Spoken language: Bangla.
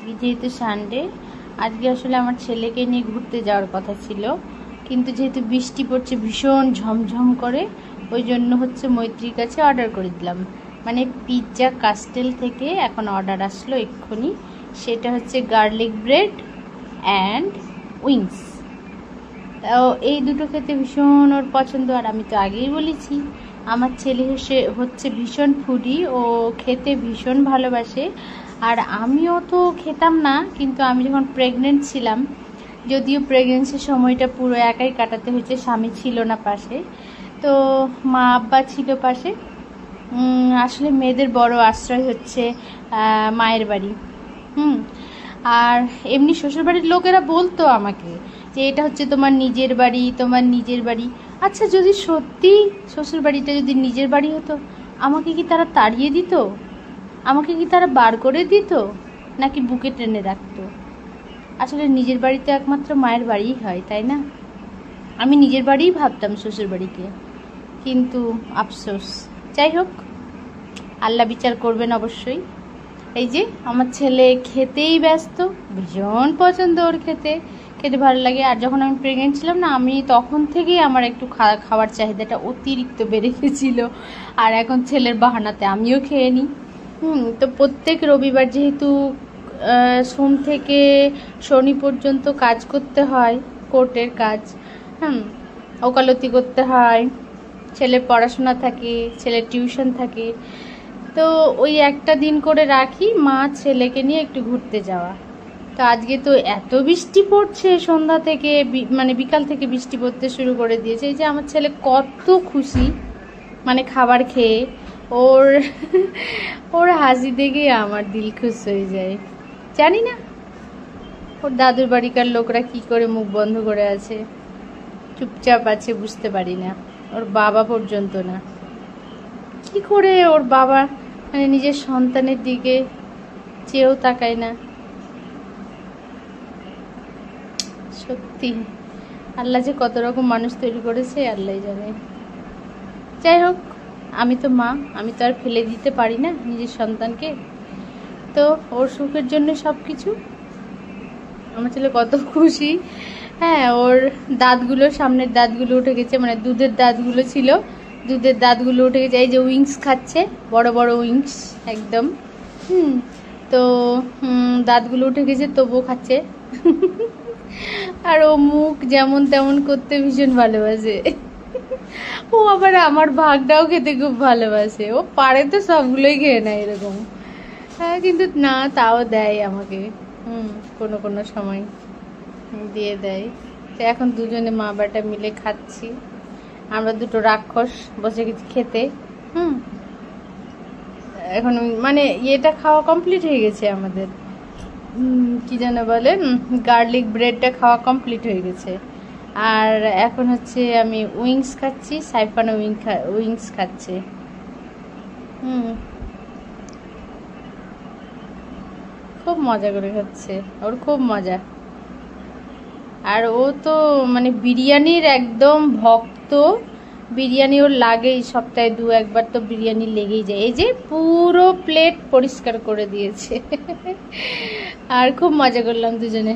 আজকে যেহেতু সানডে, আজকে আসলে আমার ছেলেকে নিয়ে ঘুরতে যাওয়ার কথা ছিল, কিন্তু যেহেতু বৃষ্টি পড়ছে ভীষণ ঝমঝম করে, ওই জন্য হচ্ছে মৈত্রীর কাছে অর্ডার করে দিলাম। মানে পিৎজা কাস্টেল থেকে এখন অর্ডার আসলো এক্ষুনি। সেটা হচ্ছে গার্লিক ব্রেড অ্যান্ড উইংস। তাও এই দুটো খেতে ভীষণ ওর পছন্দ। আর আমি তো আগেই বলেছি আমার ছেলে হচ্ছে ভীষণ ফুডি, ও খেতে ভীষণ ভালোবাসে। আর আমিও তো খেতাম না, কিন্তু আমি যখন প্রেগনেন্ট ছিলাম, যদিও প্রেগনেন্সির সময়টা পুরো একাই কাটাতে হয়েছে, স্বামী ছিল না পাশে, তো মা আব্বা ছিল পাশে। আসলে মেয়েদের বড় আশ্রয় হচ্ছে মায়ের বাড়ি। আর এমনি শ্বশুরবাড়ির লোকেরা বলতো আমাকে যে এটা হচ্ছে তোমার নিজের বাড়ি, তোমার নিজের বাড়ি। আচ্ছা, যদি সত্যি শ্বশুরবাড়িটা যদি নিজের বাড়ি হতো, আমাকে কি তারা তাড়িয়ে দিত? আমাকে কি তারা বার করে দিত, নাকি বুকে টেনে রাখতো? আসলে নিজের বাড়ি তো একমাত্র মায়ের বাড়িই হয়, তাই না? আমি নিজের বাড়িই ভাবতাম শ্বশুরবাড়িকে, কিন্তু আফসোস। যাই হোক, আল্লাহ বিচার করবেন অবশ্যই। এই যে আমার ছেলে খেতেই ব্যস্ত, ভীষণ পছন্দ ওর খেতে, খেতে ভালো লাগে। আর যখন আমি প্রেগনেন্ট ছিলাম না, আমি তখন থেকেই আমার একটু খাওয়ার চাহিদাটা অতিরিক্ত বেড়ে গেছিলো। আর এখন ছেলের বাহানাতে আমিও খেয়ে নিই। তো প্রত্যেক রবিবার যেহেতু সোম থেকে শনি পর্যন্ত কাজ করতে হয়, কোর্টের কাজ, ওকালতি করতে হয়, ছেলের পড়াশোনা থাকে, ছেলের টিউশন থাকে, তো ওই একটা দিন করে রাখি মা ছেলেকে নিয়ে একটু ঘুরতে যাওয়া। তো আজকে তো এত বৃষ্টি পড়ছে, সন্ধ্যা থেকে মানে বিকাল থেকে বৃষ্টি পড়তে শুরু করে দিয়েছে। এই যে আমার ছেলে কত খুশি, মানে খাবার খেয়ে ওর ওর হাসি দেখে আমার দিল খুশ হয়ে যায়। জানি না ওর দাদুর বাড়িকার লোকরা কি করে মুখ বন্ধ করে আছে, চুপচাপ আছে, বুঝতে পারি না। ওর বাবা পর্যন্ত না, কি করে ওর বাবা মানে নিজের সন্তানের দিকে চেয়েও তাকায় না। সত্যি আল্লাহ যে কত রকম মানুষ তৈরি করেছে আল্লাহ জানে। যাই হোক, আমি তো মা, আমি তো আর ফেলে দিতে পারি না নিজের সন্তানকে। তো ওর সুখের জন্য সব কিছু। আমার ছেলে কত খুশি। হ্যাঁ, ওর দাঁতগুলো, সামনের দাঁতগুলো উঠে গেছে, মানে দুধের দাঁতগুলো ছিল, দুধের দাঁতগুলো উঠে গেছে। এই যে উইংস খাচ্ছে, বড় বড় উইংস একদম। তো দাঁতগুলো উঠে গেছে, তবুও খাচ্ছে। আর ও মুখ যেমন তেমন করতে ভীষণ ভালোবাসে। ও আবার আমার ভাগটাও খেতে খুব ভালোবাসে। ও পারে তো সবগুলোই খেয়ে নেয় এরকম। হ্যাঁ, কিন্তু না, তাও দেয় আমাকে। কোনো কোনো সময় দিয়ে দেয়। তো এখন দুজনে মা বেটা মিলে খাচ্ছি। আমরা দুটো রাক্ষস বসে গেছি খেতে। এখন মানে ইয়েটা খাওয়া কমপ্লিট হয়ে গেছে আমাদের, কি যেন বলে, গার্লিক ব্রেডটা খাওয়া কমপ্লিট হয়ে গেছে। আর এখন হচ্ছে আমি উইংস খাচ্ছি, সাইফানা উইংস খাচ্ছে। খুব মজা করে খাচ্ছে, ওর খুব মজা। আর ও তো মানে বিরিয়ানির একদম ভক্ত। বিরিয়ানি ওর লাগেই, সপ্তাহে 2-1 তো বিরিয়ানি লেগেই যায়। এই যে পুরো প্লেট পরিষ্কার করে দিয়েছে। আর খুব মজা করলাম দুজনে।